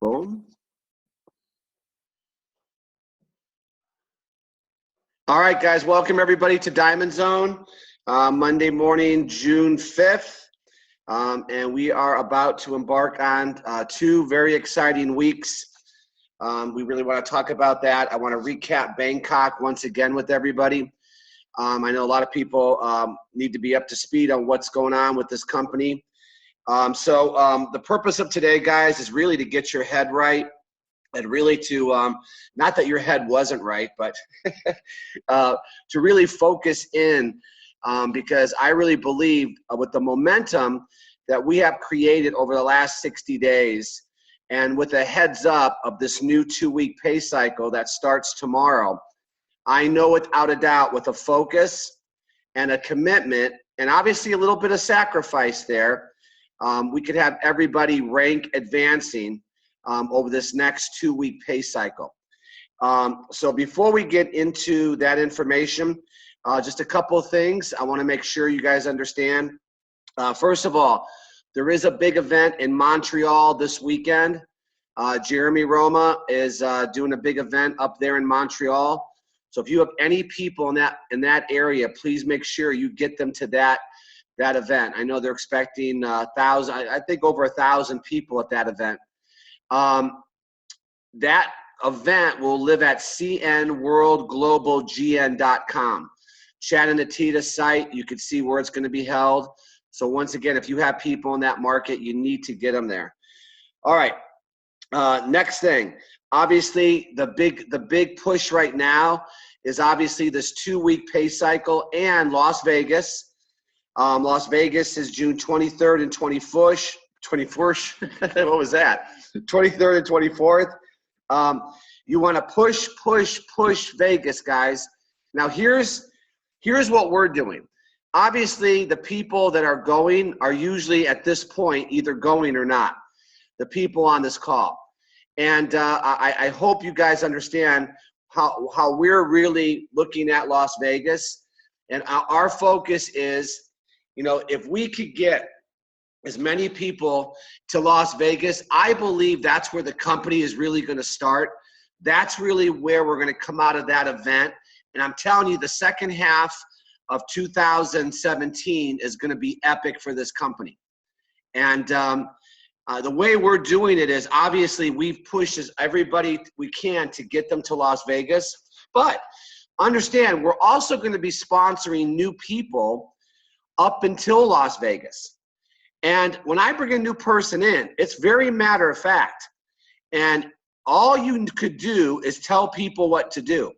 Boom. All right, guys, welcome everybody to Diamond Zone, Monday morning, June 5th. And we are about to embark on 2 very exciting weeks. We really want to talk about that. I want to recap Bangkok once again with everybody. I know a lot of people need to be up to speed on what's going on with this company. So the purpose of today, guys, is really to get your head right and really to, not that your head wasn't right, but to really focus in because I really believe with the momentum that we have created over the last 60 days and with a heads up of this new 2-week pay cycle that starts tomorrow, I know without a doubt with a focus and a commitment and obviously a little bit of sacrifice there, we could have everybody rank advancing over this next 2-week pay cycle. So before we get into that information, just a couple of things I want to make sure you guys understand. First of all, there is a big event in Montreal this weekend. Jeremy Roma is doing a big event up there in Montreal. So if you have any people in that area, please make sure you get them to that event. I know they're expecting 1,000, I think over 1,000 people at that event. That event will live at cnworldglobalgn.com. Chad and Atita's site, you can see where it's going to be held. So once again, if you have people in that market, you need to get them there. All right. Next thing, obviously the big push right now is obviously this 2-week pay cycle and Las Vegas. Las Vegas is June 23rd and 24th. 24th? What was that? 23rd and 24th. You want to push Vegas, guys. Now here's what we're doing. Obviously, the people that are going are usually at this point either going or not. The people on this call. And I hope you guys understand how we're really looking at Las Vegas. And our focus is, you know, if we could get as many people to Las Vegas, I believe that's where the company is really going to start. That's really where we're going to come out of that event. And I'm telling you, the second half of 2017 is going to be epic for this company. And the way we're doing it is obviously we've pushed as everybody we can to get them to Las Vegas. But understand, we're also going to be sponsoring new people up until Las Vegas. And when I bring a new person in, it's very matter of fact. And all you could do is tell people what to do.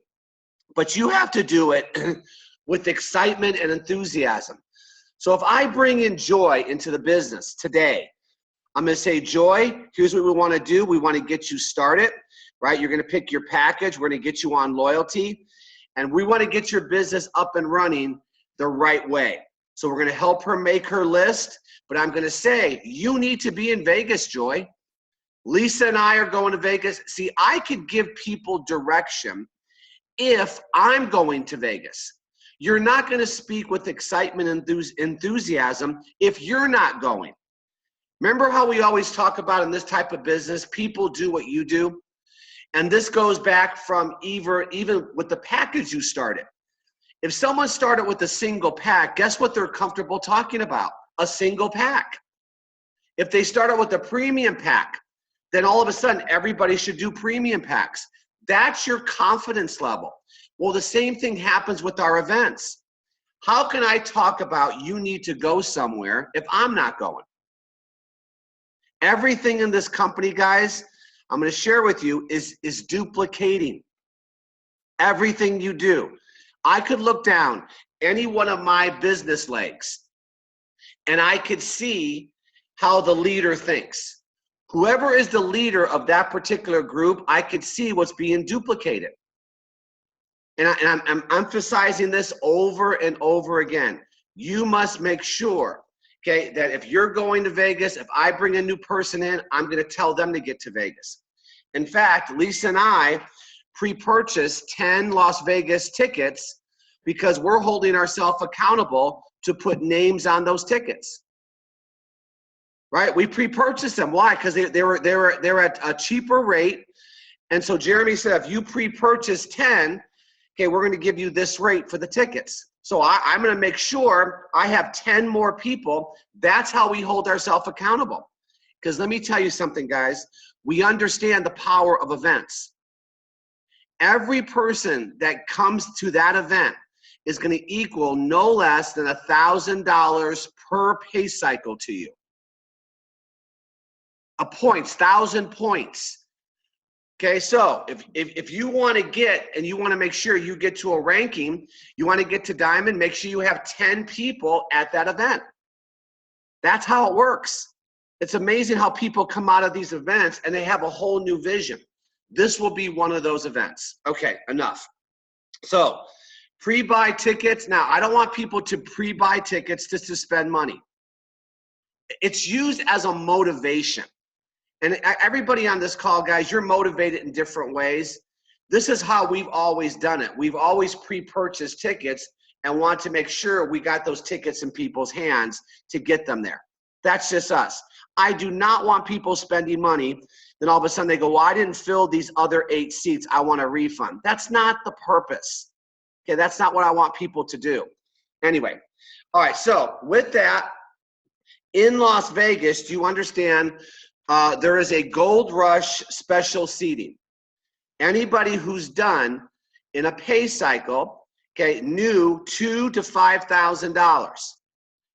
But you have to do it with excitement and enthusiasm. So if I bring in Joy into the business today, I'm going to say, Joy, here's what we want to do. We want to get you started, right? You're going to pick your package. We're going to get you on loyalty. And we want to get your business up and running the right way. So we're going to help her make her list. But I'm going to say, you need to be in Vegas, Joy. Lisa and I are going to Vegas. See, I could give people direction if I'm going to Vegas. You're not going to speak with excitement and enthusiasm if you're not going. Remember how we always talk about in this type of business, people do what you do? And this goes back from even with the package you started. If someone started with a single pack, guess what they're comfortable talking about? A single pack. If they started with a premium pack, then all of a sudden everybody should do premium packs. That's your confidence level. Well, the same thing happens with our events. How can I talk about you need to go somewhere if I'm not going? Everything in this company, guys, I'm going to share with you is duplicating. Everything you do. I could look down any one of my business legs and I could see how the leader thinks. Whoever is the leader of that particular group, I could see what's being duplicated. And I'm emphasizing this over and over again. You must make sure, okay, that if you're going to Vegas, if I bring a new person in, I'm going to tell them to get to Vegas. In fact, Lisa and I pre-purchased 10 Las Vegas tickets because we're holding ourselves accountable to put names on those tickets. right? We pre-purchased them. Why? Because they were at a cheaper rate. And so Jeremy said, if you pre-purchase 10, okay, we're going to give you this rate for the tickets. So I'm going to make sure I have 10 more people. That's how we hold ourselves accountable. Because let me tell you something, guys. We understand the power of events. Every person that comes to that event is going to equal no less than $1,000 per pay cycle to you. A points, 1,000 points. Okay, so if you want to get, and you want to make sure you get to a ranking, you want to get to Diamond, make sure you have 10 people at that event. That's how it works. It's amazing how people come out of these events and they have a whole new vision. This will be one of those events. Okay, enough. So pre-buy tickets. Now, I don't want people to pre-buy tickets just to spend money. It's used as a motivation. And everybody on this call, guys, you're motivated in different ways. This is how we've always done it. We've always pre-purchased tickets and want to make sure we got those tickets in people's hands to get them there. That's just us. I do not want people spending money. Then all of a sudden they go, well, I didn't fill these other 8 seats. I want a refund. That's not the purpose. Okay, that's not what I want people to do. Anyway, all right, so with that, in Las Vegas, do you understand there is a Gold Rush special seating? Anybody who's done in a pay cycle, okay, new $2,000 to $5,000,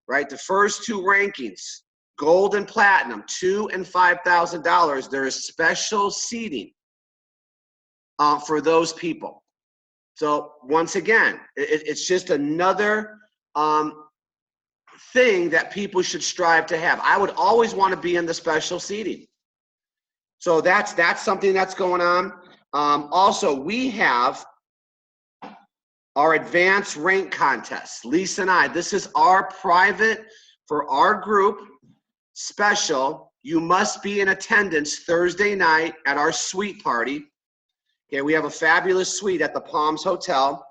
right? The first 2 rankings, gold and platinum, $2,000 and $5,000. There is special seating for those people. So once again, it's just another thing that people should strive to have. I would always want to be in the special seating. So that's something that's going on. Also, we have our advanced rank contest. Lisa and I, this is our private, for our group, special. You must be in attendance Thursday night at our suite party. Okay, we have a fabulous suite at the Palms Hotel,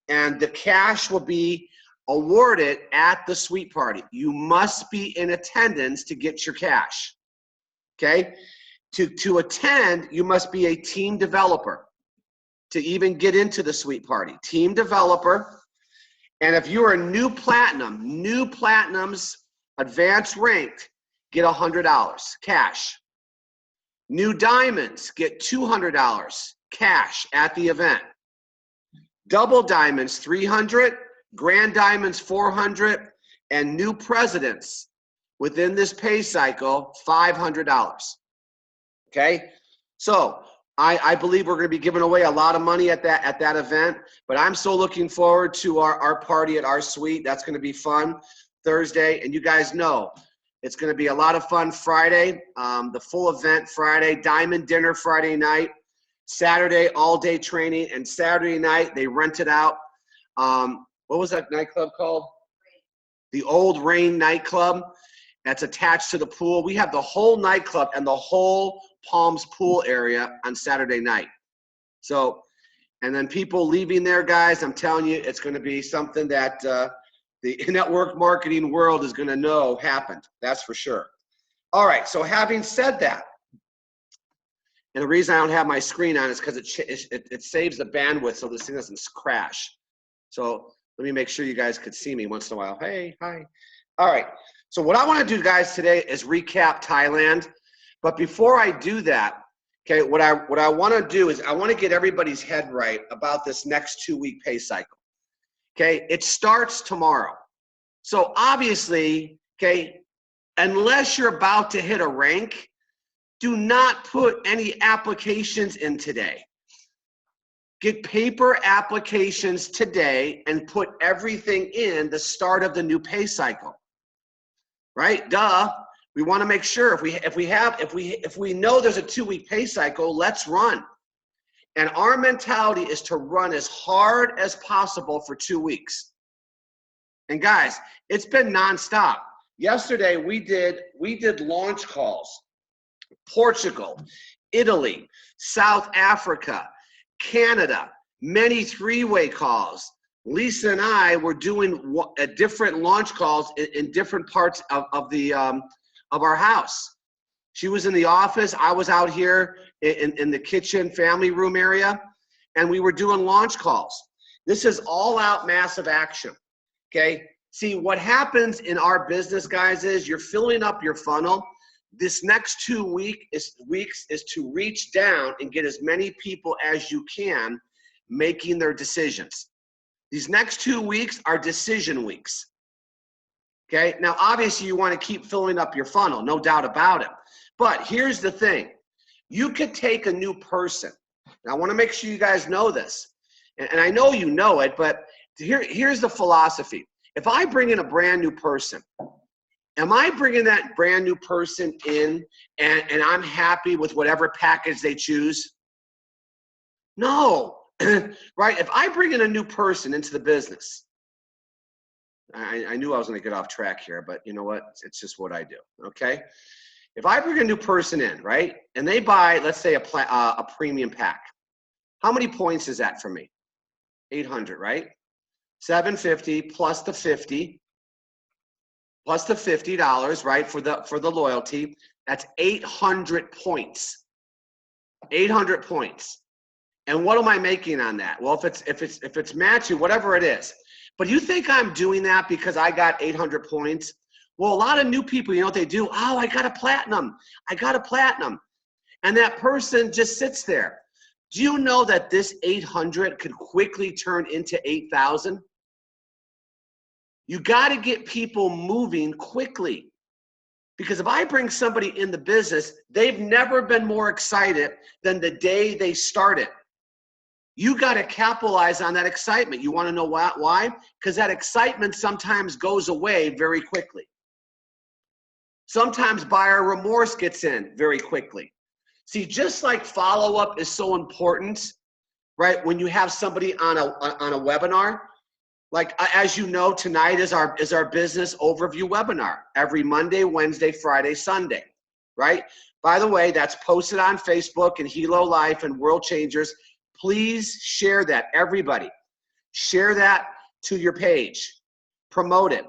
and the cash will be awarded at the suite party. You must be in attendance to get your cash. Okay? To attend, you must be a team developer to even get into the suite party. Team developer. And if you are new platinums, advanced ranked, get $100 cash. New diamonds, get $200 cash at the event. Double diamonds, $300. Grand diamonds, $400. And new presidents within this pay cycle, $500. Okay, so I believe we're going to be giving away a lot of money at that event, but I'm so looking forward to our party at our suite. That's going to be fun Thursday, and you guys know it's going to be a lot of fun Friday, the full event Friday, diamond dinner Friday night, Saturday all-day training, and Saturday night they rented out, what was that nightclub called? The Old Rain nightclub. That's attached to the pool. We have the whole nightclub and the whole Palms pool area on Saturday night. So, and then people leaving there, guys, I'm telling you, it's going to be something that the network marketing world is going to know happened. That's for sure. All right, so having said that, and the reason I don't have my screen on is because it saves the bandwidth so this thing doesn't crash. So let me make sure you guys could see me once in a while. Hey, hi. All right. So what I want to do, guys, today is recap Thailand. But before I do that, okay, what I want to do is I want to get everybody's head right about this next 2-week pay cycle. Okay, it starts tomorrow. So obviously, okay, unless you're about to hit a rank, do not put any applications in today. Get paper applications today and put everything in the start of the new pay cycle. Right? Duh. We want to make sure if we know there's a 2-week pay cycle, let's run. And our mentality is to run as hard as possible for 2 weeks. And guys, it's been nonstop. Yesterday we did launch calls. Portugal, Italy, South Africa, Canada, many 3-way calls. Lisa and I were doing different launch calls in different parts of the of our house. She was in the office. I was out here in the kitchen family room area, and we were doing launch calls. This is all out massive action, okay? See, what happens in our business, guys, is you're filling up your funnel. This next 2 weeks is to reach down and get as many people as you can making their decisions. These next 2 weeks are decision weeks, okay? Now, obviously, you want to keep filling up your funnel, no doubt about it. But here's the thing. You could take a new person. Now, I want to make sure you guys know this. And I know you know it, but here's the philosophy. If I bring in a brand new person, am I bringing that brand new person in and I'm happy with whatever package they choose? No, right? If I bring in a new person into the business, I knew I was going to get off track here, but you know what? It's just what I do, okay? If I bring a new person in, right, and they buy, let's say, a premium pack, how many points is that for me? 800, right? 750 plus the 50, plus the $50, right, for the loyalty. That's 800 points. 800 points. And what am I making on that? Well, if it's matching, whatever it is. But you think I'm doing that because I got 800 points? Well, a lot of new people, you know what they do? Oh, I got a platinum. I got a platinum. And that person just sits there. Do you know that this 800 could quickly turn into 8,000? You got to get people moving quickly. Because if I bring somebody in the business, they've never been more excited than the day they started. You got to capitalize on that excitement. You want to know why? Because that excitement sometimes goes away very quickly. Sometimes buyer remorse gets in very quickly. See, just like follow-up is so important, right? When you have somebody on a webinar, like as you know, tonight is our business overview webinar every Monday, Wednesday, Friday, Sunday, right? By the way, that's posted on Facebook and Hilo Life and World Changers. Please share that, everybody. Share that to your page. Promote it.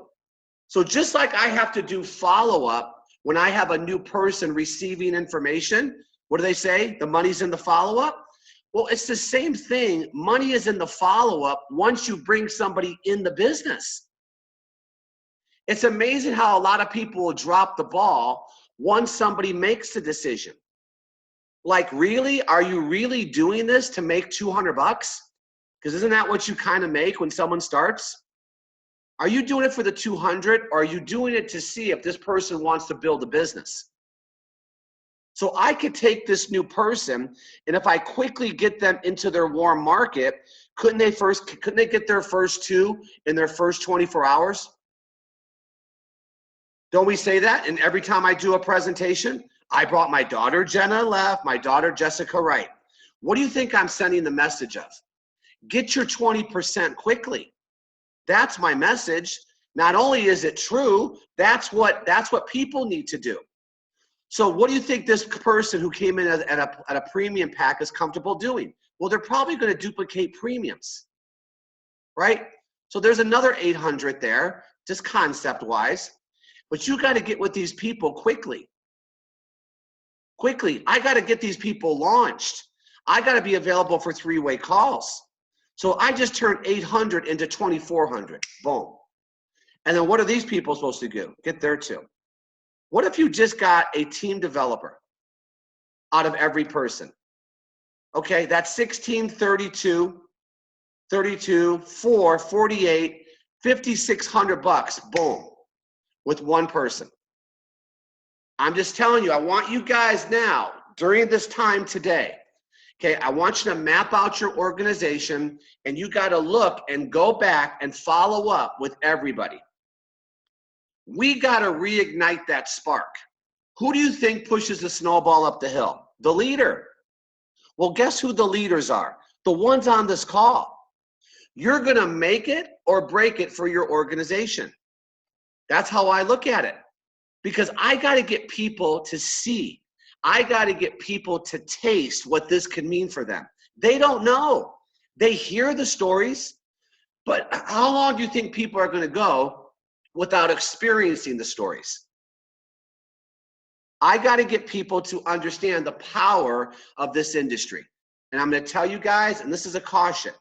So just like I have to do follow-up when I have a new person receiving information, what do they say? The money's in the follow-up? Well, it's the same thing. Money is in the follow-up once you bring somebody in the business. It's amazing how a lot of people will drop the ball once somebody makes the decision. Like, really? Are you really doing this to make 200 bucks? Because isn't that what you kind of make when someone starts? Are you doing it for the 200, or are you doing it to see if this person wants to build a business? So I could take this new person, and if I quickly get them into their warm market, couldn't they get their first two in their first 24 hours? Don't we say that? And every time I do a presentation, I brought my daughter Jenna left, my daughter Jessica right. What do you think I'm sending the message of? Get your 20% quickly. That's my message. Not only is it true, that's what people need to do. So what do you think this person who came in at a premium pack is comfortable doing? Well, they're probably going to duplicate premiums, right? So there's another 800 there, just concept-wise. But you got to get with these people quickly. Quickly. I got to get these people launched. I got to be available for three-way calls. So I just turned 800 into 2,400. Boom. And then what are these people supposed to do? Get there too. What if you just got a team developer out of every person? Okay, that's 16, 32, 4, 48, 5,600 bucks. Boom. With one person. I'm just telling you, I want you guys now, during this time today, okay, I want you to map out your organization, and you got to look and go back and follow up with everybody. We got to reignite that spark. Who do you think pushes the snowball up the hill? The leader. Well, guess who the leaders are? The ones on this call. You're going to make it or break it for your organization. That's how I look at it. Because I got to get people to see. I got to get people to taste what this can mean for them. They don't know. They hear the stories, but how long do you think people are going to go without experiencing the stories? I got to get people to understand the power of this industry. And I'm going to tell you guys, and this is a caution,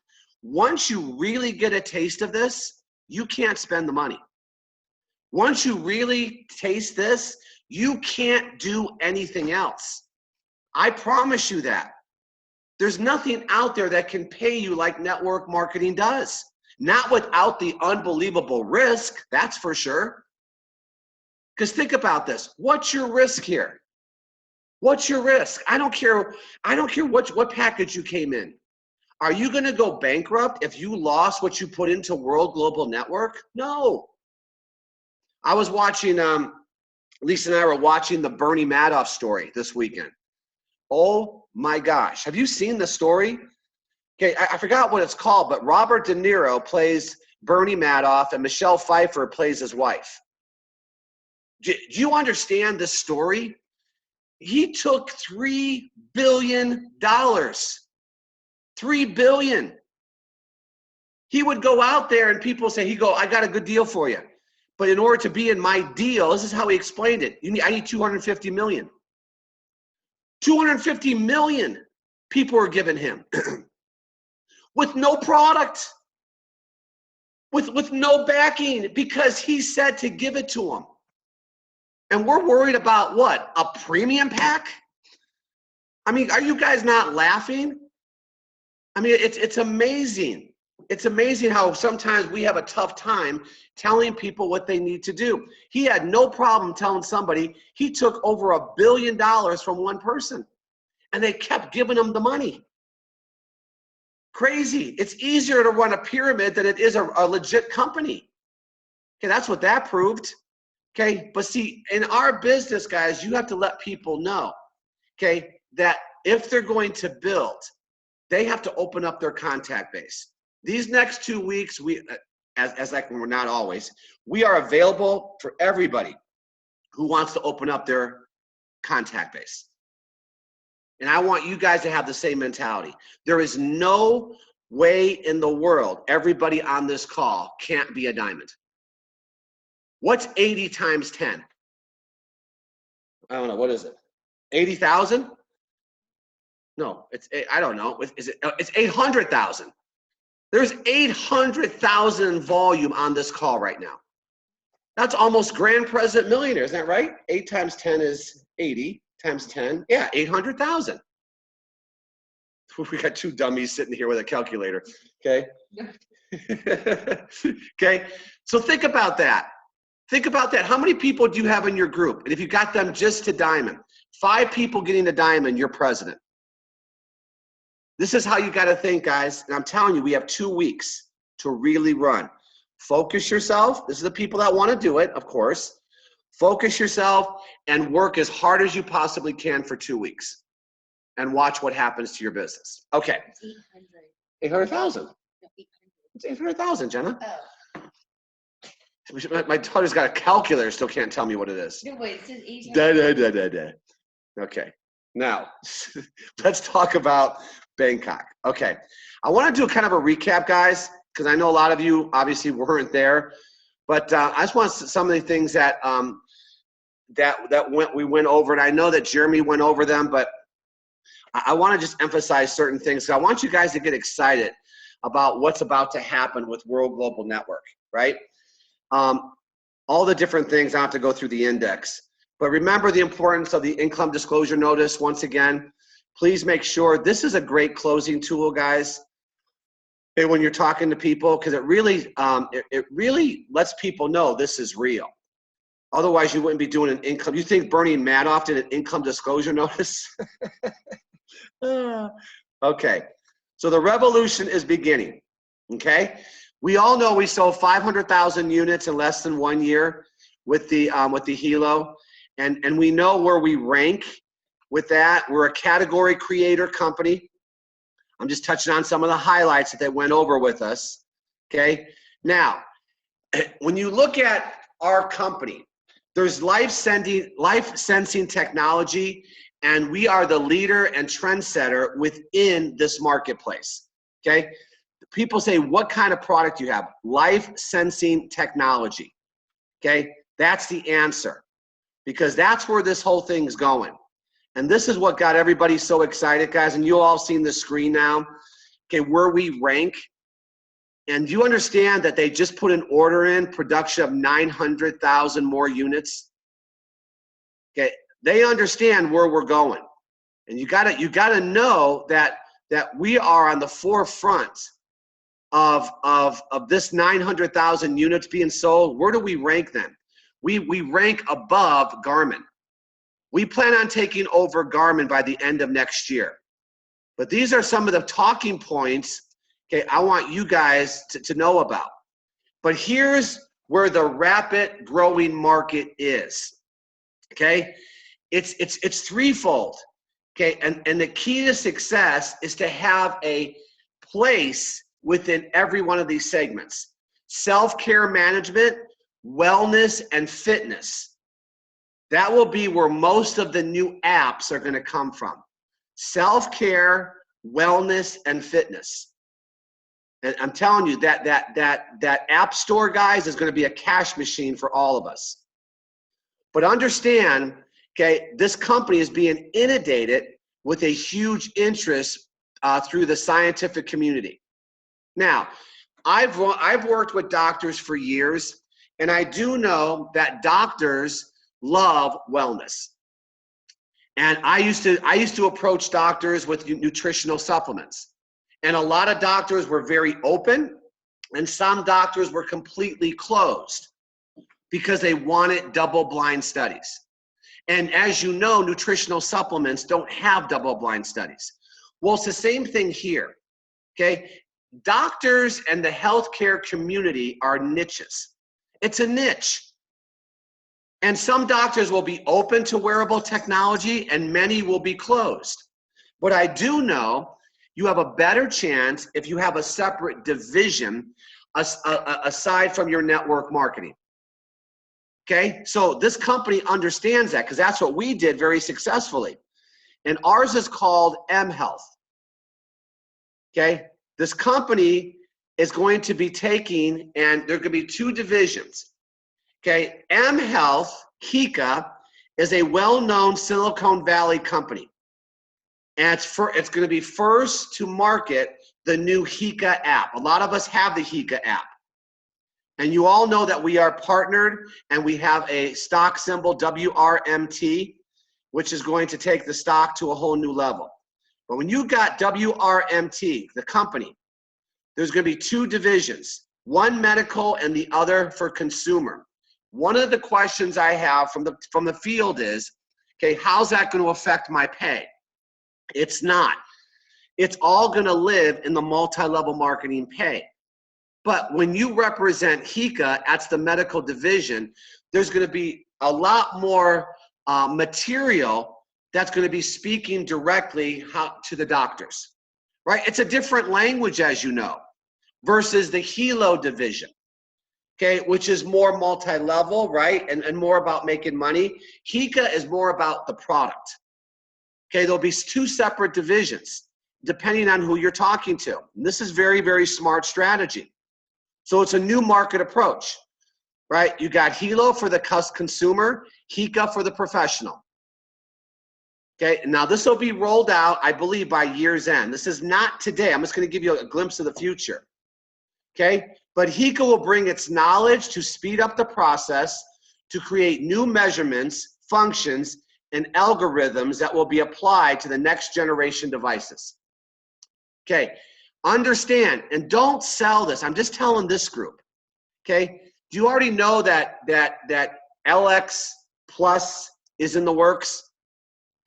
once you really get a taste of this, you can't spend the money. Once you really taste this, you can't do anything else. I promise you that. There's nothing out there that can pay you like network marketing does. Not without the unbelievable risk, that's for sure. Because think about this. What's your risk here? What's your risk? I don't care what package you came in. Are you going to go bankrupt if you lost what you put into World Global Network? No. I was watching, Lisa and I were watching the Bernie Madoff story this weekend. Oh my gosh. Have you seen the story? Okay, I forgot what it's called, but Robert De Niro plays Bernie Madoff and Michelle Pfeiffer plays his wife. Do you understand this story? He took $3 billion. $3 billion. He would go out there and people say, I got a good deal for you. But in order to be in my deal, this is how he explained it. I need 250 million. 250 million people were given him with no product, with no backing, because he said to give it to them. And we're worried about what? A premium pack? I mean, are you guys not laughing? I mean, it's amazing. It's amazing how sometimes we have a tough time telling people what they need to do. He had no problem telling somebody he took over $1 billion from one person, and they kept giving him the money. Crazy. It's easier to run a pyramid than it is a legit company. Okay, that's what that proved. Okay, but see, in our business, guys, you have to let people know, okay, that if they're going to build, they have to open up their contact base. These next 2 weeks, we're not always, we are available for everybody who wants to open up their contact base. And I want you guys to have the same mentality. There is no way in the world everybody on this call can't be a diamond. What's 80 times 10? I don't know. What is it? 80,000? No, I don't know. It's 800,000. There's 800,000 volume on this call right now. That's almost Grand President Millionaire. Isn't that right? 8 times 10 is 80 times 10. Yeah, 800,000. We got two dummies sitting here with a calculator. Okay. Okay. So think about that. Think about that. How many people do you have in your group? And if you got them just to diamond, 5 people getting to diamond, you're president. This is how you got to think, guys. And I'm telling you, we have 2 weeks to really run. Focus yourself. This is the people that want to do it, of course. Focus yourself and work as hard as you possibly can for 2 weeks. And watch what happens to your business. Okay. 800,000. It's 800,000, Jenna. Oh. My daughter's got a calculator, still can't tell me what it is. No, wait, it says 800. Okay, now let's talk about Bangkok. Okay, I want to do kind of a recap, guys, because I know a lot of you obviously weren't there, but I just want some of the things that we went over, and I know that Jeremy went over them, but I want to just emphasize certain things. So I want you guys to get excited about what's about to happen with World Global Network, right? All the different things. I don't have to go through the index, but remember the importance of the income disclosure notice. Once again, please make sure this is a great closing tool, guys. And when you're talking to people, because it really lets people know this is real. Otherwise, you wouldn't be doing an income. You think Bernie Madoff did an income disclosure notice? Okay, so the revolution is beginning. Okay. We all know we sold 500,000 units in less than 1 year with the Hilo, and we know where we rank with that. We're a category creator company. I'm just touching on some of the highlights that they went over with us. Okay, now when you look at our company, there's life sensing technology, and we are the leader and trendsetter within this marketplace. Okay. People say, what kind of product do you have? Life sensing technology. Okay, that's the answer. because that's where this whole thing's going. And this is what got everybody so excited, guys. And you all seen the screen now, okay, where we rank. And you understand that they just put an order in, production of 900,000 more units. Okay, they understand where we're going. And you gotta know that we are on the forefront of this 900,000 units being sold. Where do we rank them? We rank above Garmin. We plan on taking over Garmin by the end of next year. But these are some of the talking points, okay, I want you guys to know about. But here's where the rapid growing market is, okay? It's threefold, okay? And the key to success is to have a place within every one of these segments. Self-care management, wellness, and fitness. That will be where most of the new apps are going to come from. Self-care, wellness, and fitness. And I'm telling you that app store, guys, is going to be a cash machine for all of us. But understand, okay, this company is being inundated with a huge interest through the scientific community. Now, I've worked with doctors for years, and I do know that doctors love wellness. And I used to approach doctors with nutritional supplements. And a lot of doctors were very open, and some doctors were completely closed because they wanted double-blind studies. And as you know, nutritional supplements don't have double-blind studies. Well, it's the same thing here, okay? Doctors and the healthcare community are niches. It's a niche. And some doctors will be open to wearable technology and many will be closed. But I do know you have a better chance if you have a separate division aside from your network marketing. Okay, so this company understands that because that's what we did very successfully. And ours is called M Health. Okay, this company is going to be taking, and there could be two divisions. Okay, M Health, HICA, is a well-known Silicon Valley company. And it's going to be first to market the new HICA app. A lot of us have the HICA app. And you all know that we are partnered and we have a stock symbol, WRMT, which is going to take the stock to a whole new level. But when you got WRMT, the company, there's going to be two divisions, one medical and the other for consumer. One of the questions I have from the field is, okay, how's that going to affect my pay? It's not. It's all going to live in the multi-level marketing pay. But when you represent HICA, that's the medical division, there's going to be a lot more material that's going to be speaking directly to the doctors, right? It's a different language, as you know, versus the Hilo division, okay, which is more multi-level, right, and more about making money. HICA is more about the product. Okay, there'll be two separate divisions depending on who you're talking to. And this is very, very smart strategy. So it's a new market approach, right? You got Hilo for the consumer, HICA for the professional. Okay, now this will be rolled out, I believe, by year's end. This is not today. I'm just going to give you a glimpse of the future. Okay, but HICA will bring its knowledge to speed up the process to create new measurements, functions, and algorithms that will be applied to the next generation devices. Okay, understand, and don't sell this. I'm just telling this group, okay? Do you already know that LX Plus is in the works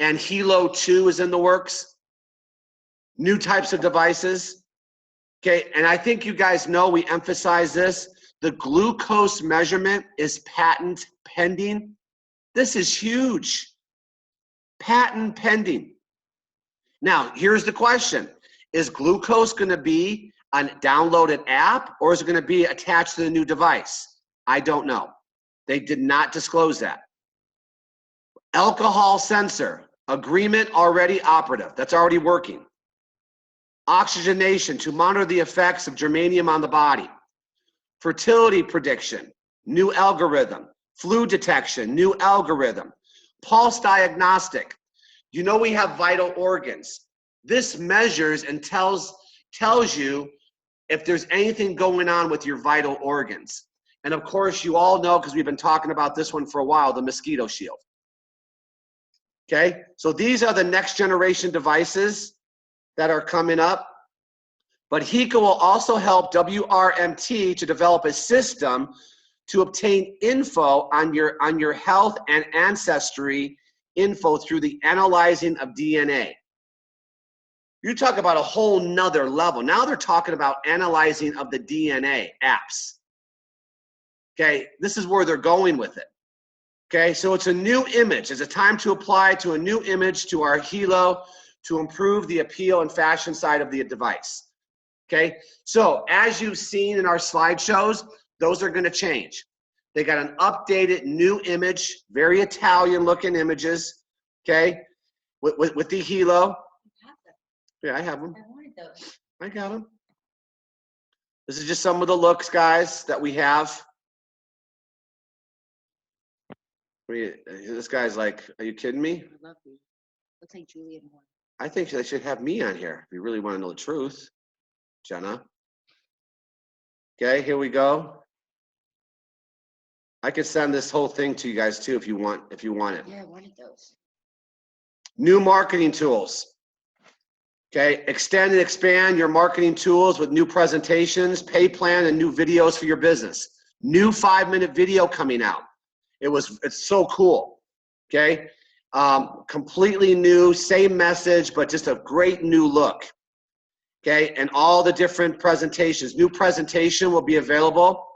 and Hilo 2 is in the works? New types of devices, okay? And I think you guys know we emphasize this. The glucose measurement is patent pending. This is huge. Patent pending. Now, here's the question. Is glucose going to be a downloaded app or is it going to be attached to the new device? I don't know. They did not disclose that. Alcohol sensor, agreement already operative. That's already working. Oxygenation to monitor the effects of germanium on the body. Fertility prediction, new algorithm. flu detection, new algorithm, pulse diagnostic. You know we have vital organs. This measures and tells you if there's anything going on with your vital organs. And of course, you all know, because we've been talking about this one for a while, the mosquito shield. Okay, so these are the next generation devices that are coming up. But HECA will also help WRMT to develop a system to obtain info on your health and ancestry info through the analyzing of DNA. You talk about a whole nother level. Now they're talking about analyzing of the DNA apps. Okay, this is where they're going with it. Okay, so it's a new image. It's a time to apply to a new image to our Hilo to improve the appeal and fashion side of the device. Okay, so as you've seen in our slideshows, those are going to change. They got an updated new image, very Italian looking images, okay, with the Hilo. Yeah, I have them. I wanted those. I got them. This is just some of the looks, guys, that we have. This guy's like, are you kidding me? I love you. Looks like Julian Moore. I think they should have me on here if you really want to know the truth, Jenna. Okay, here we go. I could send this whole thing to you guys too if you want it. Yeah, I wanted those. New marketing tools. Okay, extend and expand your marketing tools with new presentations, pay plan, and new videos for your business. New 5-minute video coming out. It's so cool. Okay, completely new, same message, but just a great new look. Okay, and all the different presentations. New presentation will be available.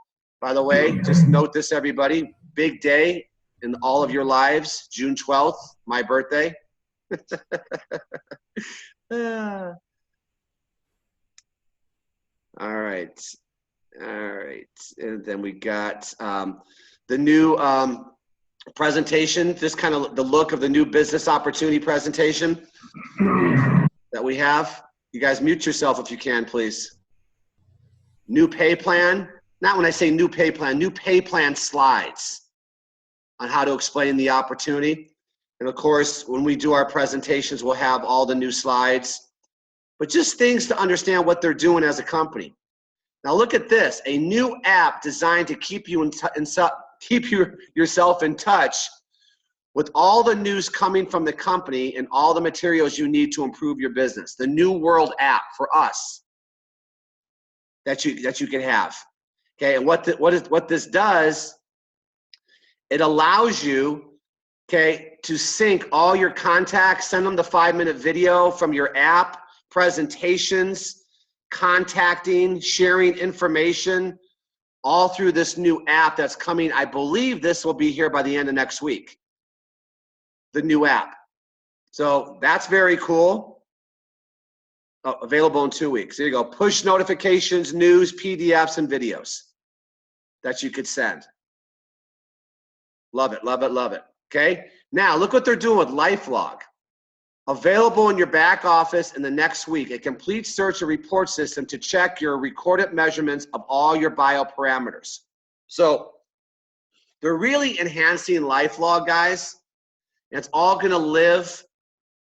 By the way, just note this, everybody. Big day in all of your lives, June 12th, my birthday. All right. And then we got the new presentation, this kind of the look of the new business opportunity presentation that we have. You guys mute yourself if you can, please. New pay plan. Not when I say new pay plan slides on how to explain the opportunity. And of course, when we do our presentations, we'll have all the new slides, but just things to understand what they're doing as a company. Now look at this, a new app designed to keep you yourself in touch with all the news coming from the company and all the materials you need to improve your business. The New World app for us that you can have. Okay, and what this does, it allows you, okay, to sync all your contacts, send them the 5-minute video from your app, presentations, contacting, sharing information, all through this new app that's coming. I believe this will be here by the end of next week, the new app. So that's very cool. Available in 2 weeks. There you go. Push notifications, news, PDFs, and videos that you could send. Love it, love it, love it. Okay, now look what they're doing with LifeLog. Available in your back office in the next week, a complete search and report system to check your recorded measurements of all your bioparameters. So they're really enhancing LifeLog, guys. It's all going to live,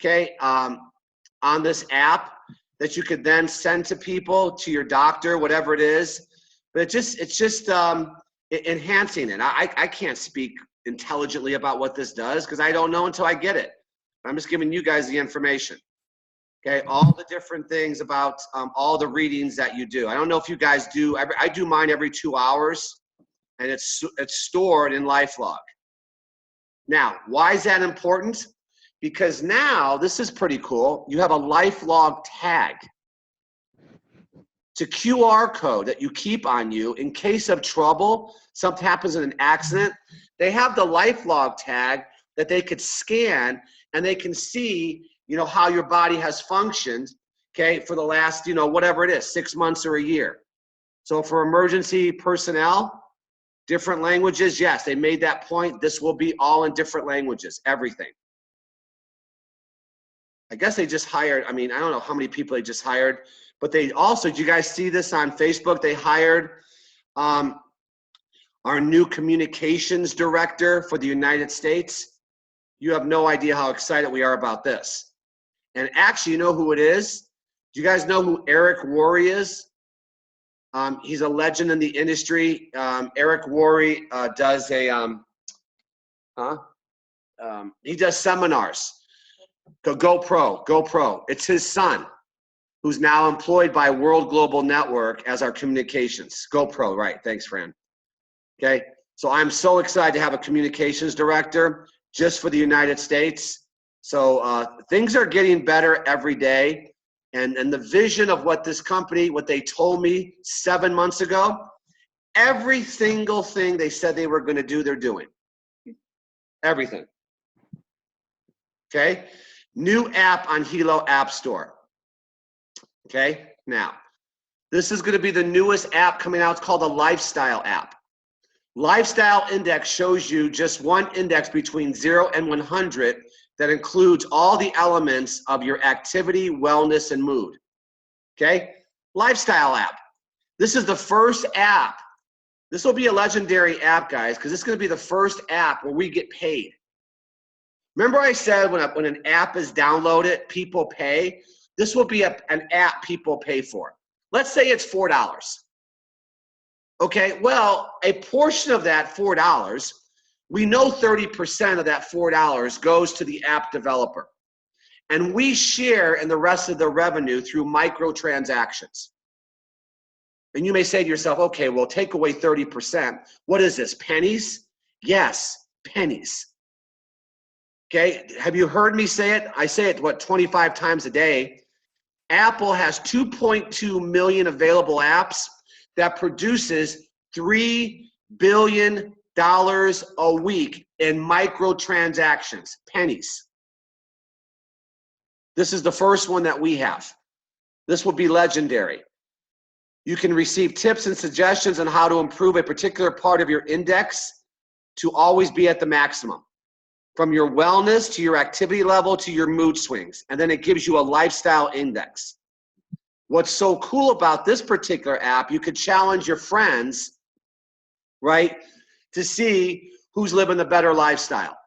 okay, on this app that you could then send to people, to your doctor, whatever it is. But it's just enhancing it. I can't speak intelligently about what this does because I don't know until I get it. I'm just giving you guys the information. Okay, all the different things about all the readings that you do. I don't know if you guys do. I do mine every 2 hours, and it's stored in LifeLog. Now, why is that important? Because now, this is pretty cool, you have a LifeLog tag. It's a QR code that you keep on you in case of trouble, something happens in an accident. They have the LifeLog tag that they could scan, and they can see, you know, how your body has functioned, okay, for the last, you know, whatever it is, 6 months or a year. So for emergency personnel, different languages, yes, they made that point. This will be all in different languages, everything. I guess they just hired, I mean, I don't know how many people they just hired, but they also, did you guys see this on Facebook? They hired a our new communications director for the United States. You have no idea how excited we are about this. And actually, you know who it is? Do you guys know who Eric Worre is? He's a legend in the industry. Eric Worre does he does seminars. GoPro. It's his son, who's now employed by World Global Network as our communications. GoPro, right? Thanks, Fran. Okay, so I'm so excited to have a communications director just for the United States. So things are getting better every day. And the vision of what this company, what they told me 7 months ago, every single thing they said they were going to do, they're doing. Everything. Okay? New app on Hilo App Store. Okay? Now, this is going to be the newest app coming out. It's called a lifestyle app. Lifestyle index shows you just one index between 0 and 100 that includes all the elements of your activity, wellness, and mood. Okay? Lifestyle app. This is the first app. This will be a legendary app, guys, because this is going to be the first app where we get paid. Remember I said when an app is downloaded, people pay? This will be an app people pay for. Let's say it's $4. Okay, well, a portion of that $4, we know 30% of that $4 goes to the app developer. And we share in the rest of the revenue through microtransactions. And you may say to yourself, okay, well, take away 30%. What is this, pennies? Yes, pennies. Okay, have you heard me say it? I say it, 25 times a day. Apple has 2.2 million available apps that produces $3 billion a week in microtransactions, pennies. This is the first one that we have. This will be legendary. You can receive tips and suggestions on how to improve a particular part of your index to always be at the maximum, from your wellness to your activity level to your mood swings. And then it gives you a lifestyle index. What's so cool about this particular app, you could challenge your friends, right, to see who's living the better lifestyle.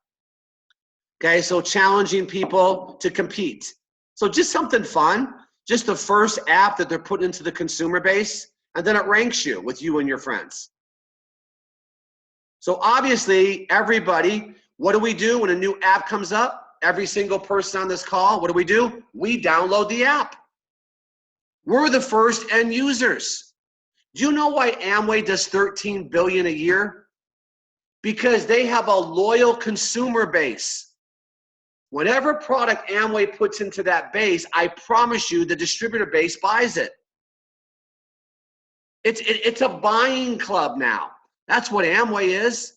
Okay, so challenging people to compete. So just something fun, just the first app that they're putting into the consumer base, and then it ranks you with you and your friends. So obviously, everybody, what do we do when a new app comes up? Every single person on this call, what do? We download the app. We're the first end users. Do you know why Amway does $13 billion a year? Because they have a loyal consumer base. Whatever product Amway puts into that base, I promise you the distributor base buys it. It's a buying club now. That's what Amway is.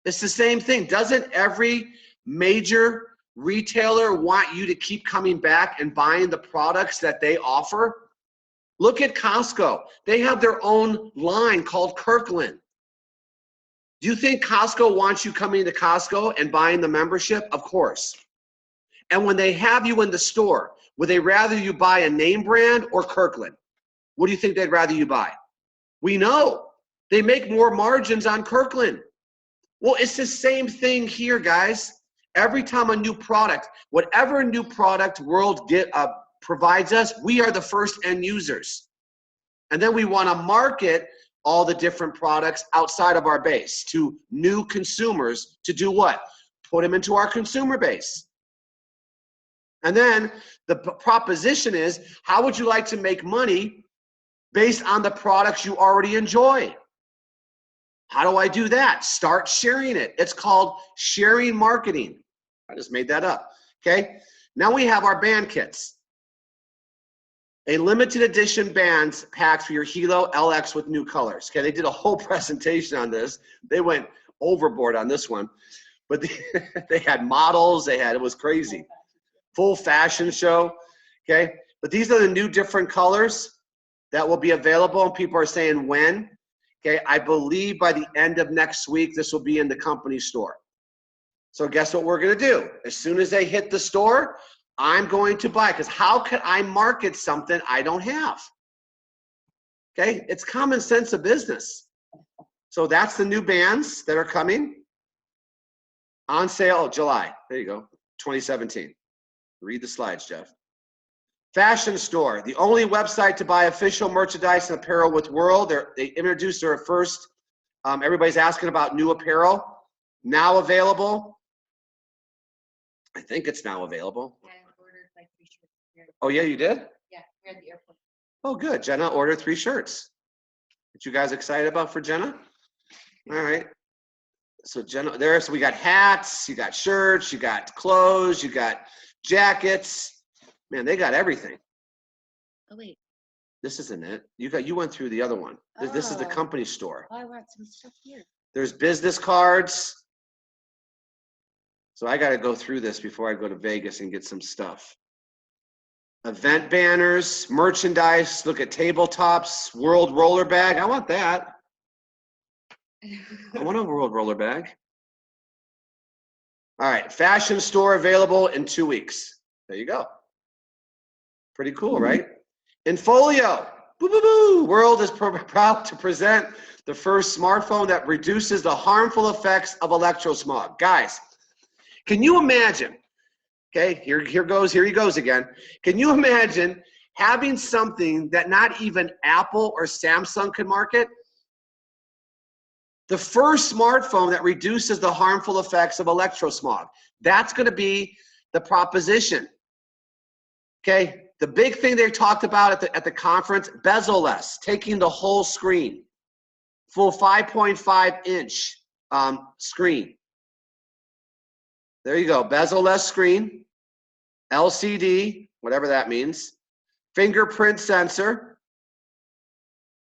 It's the same thing. Doesn't every major retailer want you to keep coming back and buying the products that they offer? Look at Costco. They have their own line called Kirkland. Do you think Costco wants you coming to Costco and buying the membership? Of course. And when they have you in the store, would they rather you buy a name brand or Kirkland? What do you think they'd rather you buy? We know. They make more margins on Kirkland. Well, it's the same thing here, guys. Every time a new product, whatever new product world provides us, we are the first end users. And then we want to market all the different products outside of our base to new consumers to do what? Put them into our consumer base. And then the proposition is, how would you like to make money based on the products you already enjoy? How do I do that? Start sharing it. It's called sharing marketing. I just made that up, okay? Now we have our band kits. A limited edition bands packs for your Hilo LX with new colors. Okay, they did a whole presentation on this. They went overboard on this one. But they had models, it was crazy. Full fashion show, okay? But these are the new different colors that will be available, and people are saying when. Okay, I believe by the end of next week, this will be in the company store. So guess what we're gonna do? As soon as they hit the store, I'm going to buy, because how could I market something I don't have? Okay, it's common sense of business. So that's the new bands that are coming. On sale July. There you go. 2017. Read the slides, Jeff. Fashion store, the only website to buy official merchandise and apparel with World. They introduced their first. Everybody's asking about new apparel. Now available. I think it's now available. I ordered like 3 shirts here. Oh yeah, you did? Yeah, we're at the airport. Oh good. Jenna ordered 3 shirts. What you guys excited about for Jenna? All right. So Jenna, so we got hats, you got shirts, you got clothes, you got jackets. Man, they got everything. Oh wait. This isn't it. You went through the other one. This is the Oh. company store. Oh, I want some stuff here. There's business cards. So I got to go through this before I go to Vegas and get some stuff. Event banners, merchandise, look at tabletops, World Roller Bag. I want that. I want a World Roller Bag. All right, fashion store available in 2 weeks. There you go. Pretty cool, right? Infolio, boo, boo, boo. World is proud to present the first smartphone that reduces the harmful effects of electrosmog. Guys, can you imagine? Okay, here he goes again. Can you imagine having something that not even Apple or Samsung can market? The first smartphone that reduces the harmful effects of electrosmog. That's going to be the proposition. Okay, the big thing they talked about at the conference, bezel-less, taking the whole screen, full 5.5-inch screen. There you go, bezel-less screen, LCD, whatever that means, fingerprint sensor.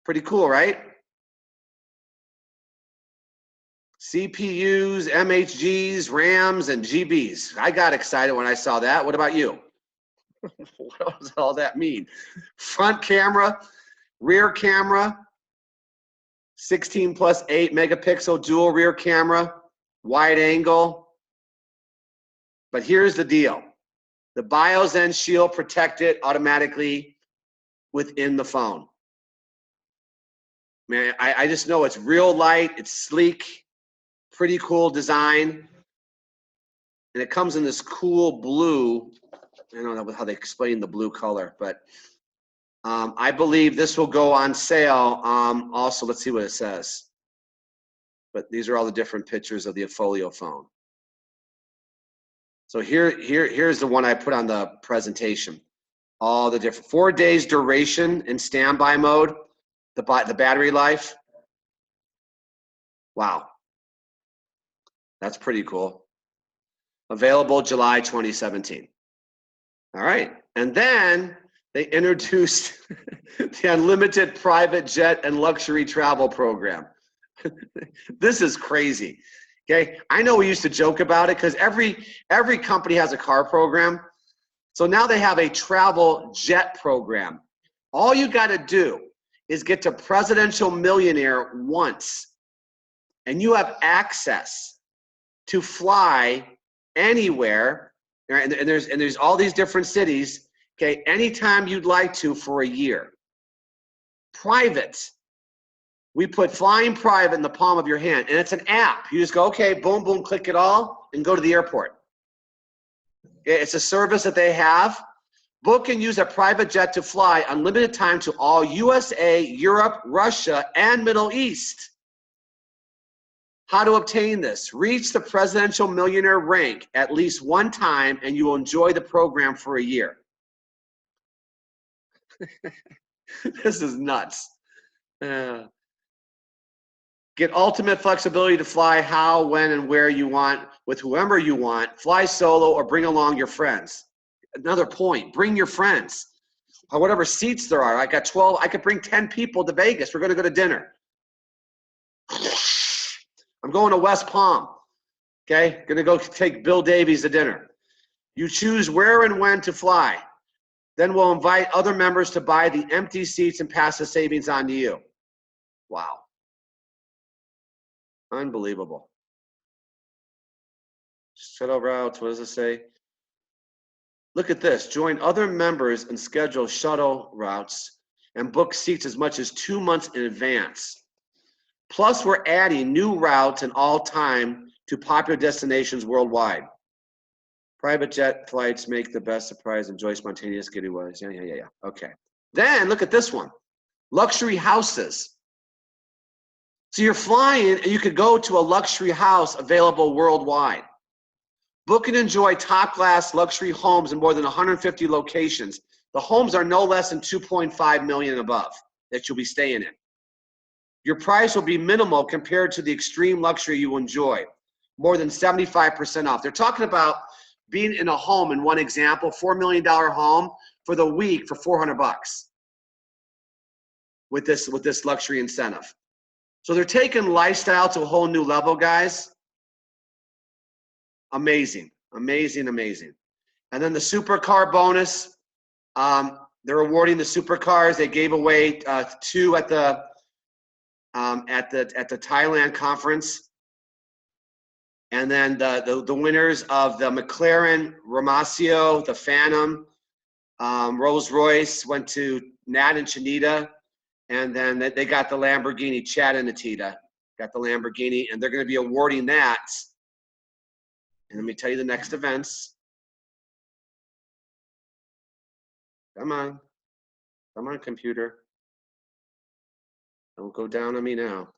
Pretty cool, right? CPUs, MHGs, RAMs, and GBs. I got excited when I saw that. What about you? What does all that mean? Front camera, rear camera, 16 plus 8 megapixel dual rear camera, wide angle. But here's the deal. The BioZen Shield protect it automatically within the phone. Man, I just know it's real light, it's sleek, pretty cool design. And it comes in this cool blue. I don't know how they explain the blue color, but I believe this will go on sale. Also, let's see what it says. But these are all the different pictures of the Folio phone. So here's the one I put on the presentation. All the different 4 days duration in standby mode. The battery life. Wow, that's pretty cool. Available July 2017. All right, and then they introduced the unlimited private jet and luxury travel program. This is crazy. Okay, I know we used to joke about it because every company has a car program. So now they have a travel jet program. All you got to do is get to Presidential Millionaire once, and you have access to fly anywhere. And there's all these different cities, okay, anytime you'd like to for a year. Private. We put flying private in the palm of your hand, and it's an app. You just go, okay, boom, boom, click it all, and go to the airport. It's a service that they have. Book and use a private jet to fly unlimited time to all USA, Europe, Russia, and Middle East. How to obtain this? Reach the Presidential Millionaire rank at least one time and you will enjoy the program for a year. This is nuts. Get ultimate flexibility to fly how, when, and where you want with whoever you want. Fly solo or bring along your friends. Another point, bring your friends. Or whatever seats there are. I got 12, I could bring 10 people to Vegas. We're gonna go to dinner. I'm going to West Palm, okay? Gonna go take Bill Davies to dinner. You choose where and when to fly. Then we'll invite other members to buy the empty seats and pass the savings on to you. Wow. Unbelievable. Shuttle routes, what does it say? Look at this, join other members and schedule shuttle routes and book seats as much as 2 months in advance. Plus, we're adding new routes and all time to popular destinations worldwide. Private jet flights make the best surprise. Enjoy spontaneous getaways. Yeah. Okay. Then look at this one. Luxury houses. So you're flying and you could go to a luxury house available worldwide. Book and enjoy top-class luxury homes in more than 150 locations. The homes are no less than $2.5 million and above that you'll be staying in. Your price will be minimal compared to the extreme luxury you enjoy. More than 75% off. They're talking about being in a home, in one example, $4 million home for the week for $400 with this luxury incentive. So they're taking lifestyle to a whole new level, guys. Amazing. And then the supercar bonus, they're awarding the supercars. They gave away 2 at the Thailand conference. And then the winners of the McLaren Romasio, the Phantom, Rolls Royce went to Nat and Chanita. And then they got the Lamborghini, Chad and Natita got the Lamborghini, and they're going to be awarding that. And let me tell you the next events. Come on, computer. Don't go down on me now.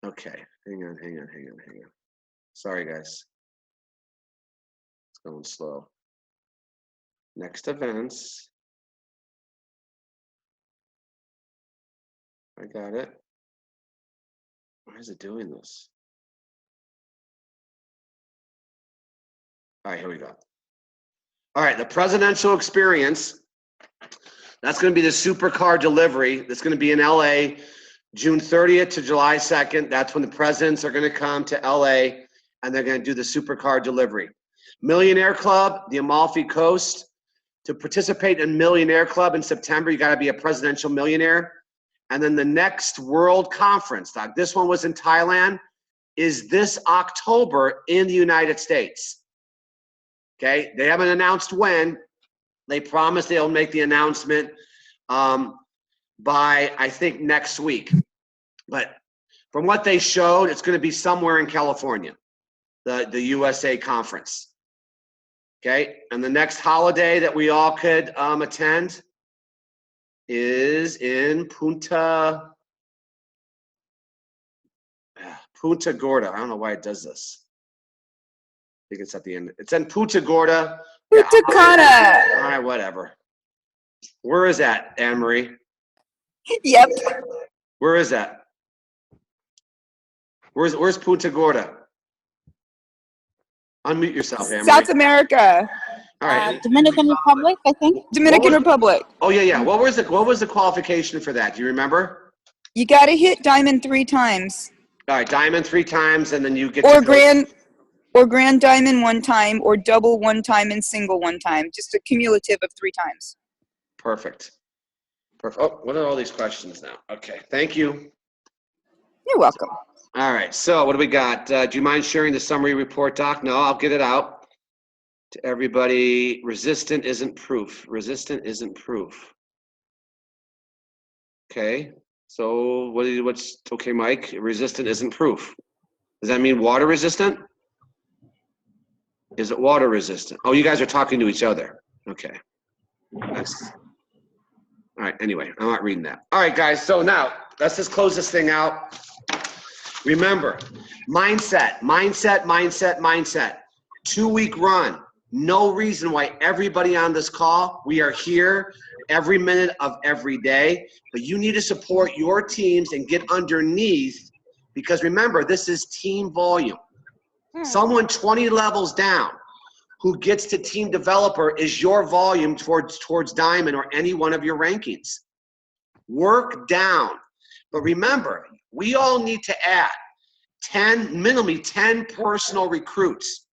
Okay, hang on. Sorry, guys. It's going slow. Next events. I got it. Why is it doing this? All right, here we go. All right, the presidential experience. That's going to be the supercar delivery. That's going to be in LA, June 30th to July 2nd. That's when the presidents are going to come to LA and they're going to do the supercar delivery. Millionaire Club, the Amalfi Coast. To participate in Millionaire Club in September, you got to be a presidential millionaire. And then the next World Conference, this one was in Thailand, is this October in the United States. Okay, they haven't announced when. They promised they'll make the announcement by, I think, next week. But from what they showed, it's going to be somewhere in California, the USA conference. Okay, and the next holiday that we all could attend is in Punta Gorda. I don't know why it does this. I think it's at the end. It's in Punta Gorda. Punta Cana. All right, whatever. Where is that, Anne Marie? Yep. Where is that? Where's Punta Gorda? Unmute yourself, Anne Marie. South America. All right. Dominican Republic, I think. Dominican Republic. Oh yeah. What was the qualification for that? Do you remember? You got to hit diamond 3 times. All right, diamond 3 times, and then you get or grand diamond 1 time, or double 1 time and single 1 time. Just a cumulative of 3 times. Perfect. Oh, what are all these questions now? Okay, thank you. You're welcome. All right, so what do we got? Do you mind sharing the summary report, Doc? No, I'll get it out to everybody. Resistant isn't proof. Okay, so what's okay, Mike? Resistant isn't proof. Does that mean water resistant? Is it water resistant? Oh, you guys are talking to each other. Okay. All right, anyway, I'm not reading that. All right, guys, so now let's just close this thing out. Remember, mindset. 2-week run. No reason why everybody on this call, we are here every minute of every day, but you need to support your teams and get underneath, because remember, this is team volume. Someone 20 levels down who gets to team developer is your volume towards diamond or any one of your rankings. Work down. But remember, we all need to add minimally 10 personal recruits.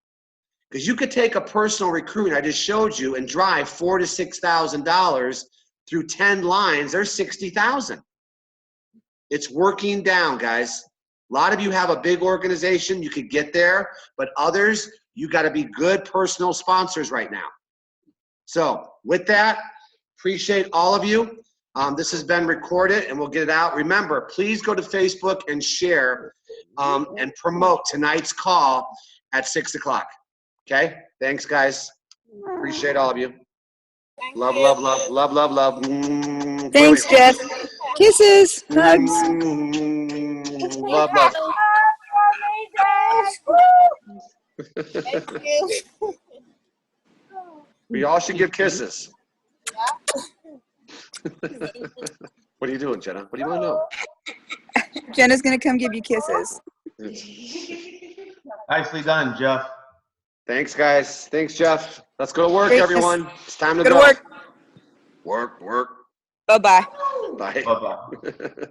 Because you could take a personal recruit I just showed you and drive $4,000 to $6,000 through 10 lines. There's 60,000. It's working down, guys. A lot of you have a big organization. You could get there, but others, you got to be good personal sponsors right now. So with that, appreciate all of you. This has been recorded and we'll get it out. Remember, please go to Facebook and share and promote tonight's call at 6 o'clock. Okay? Thanks, guys. Appreciate all of you. Love, love, love, love, love, love. Thanks, Jeff. Kisses, hugs. Love, love. Thank you. We all should give kisses. What are you doing, Jenna? What do you want to know? Jenna's gonna come give you kisses. Nicely done, Jeff. Thanks, guys. Thanks, Jeff. Let's go to work, Great. everyone. It's time to Go to go. work. Work, work. Bye-bye. Bye. Bye-bye.